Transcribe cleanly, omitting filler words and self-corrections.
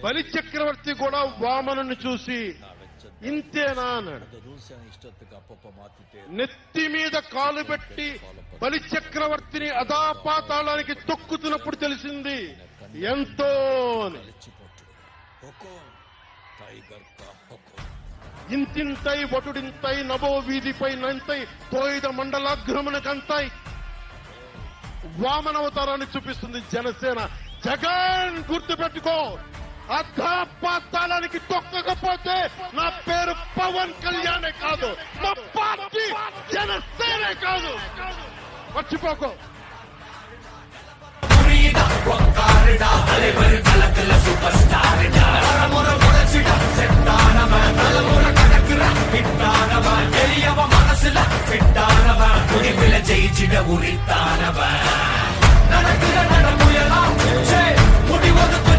బలి చక్రవర్తి కూడా వామనుని చూసి ఇంతేనా అన్నాడు. నెత్తి మీద కాలు పెట్టి బలి చక్రవర్తిని అధాపాతాళానికి తొక్కుతున్నప్పుడు తెలిసింది ఎంతో అని. ఇంతింతై వటుడింతై నభో వీధిపై నంతై తోయిద మండలాగ్రమణకంతై వామనవతారాన్ని చూపిస్తుంది జనసేన. జగన్ గుర్తు పెట్టుకో, అధాపాతాళానికి తొక్కకపోతే నా పేరు పవన్ కళ్యాణే కాదు, మా పార్టీ జనసేనే కాదు, మర్చిపోకో. జయించిన ఉరితానవా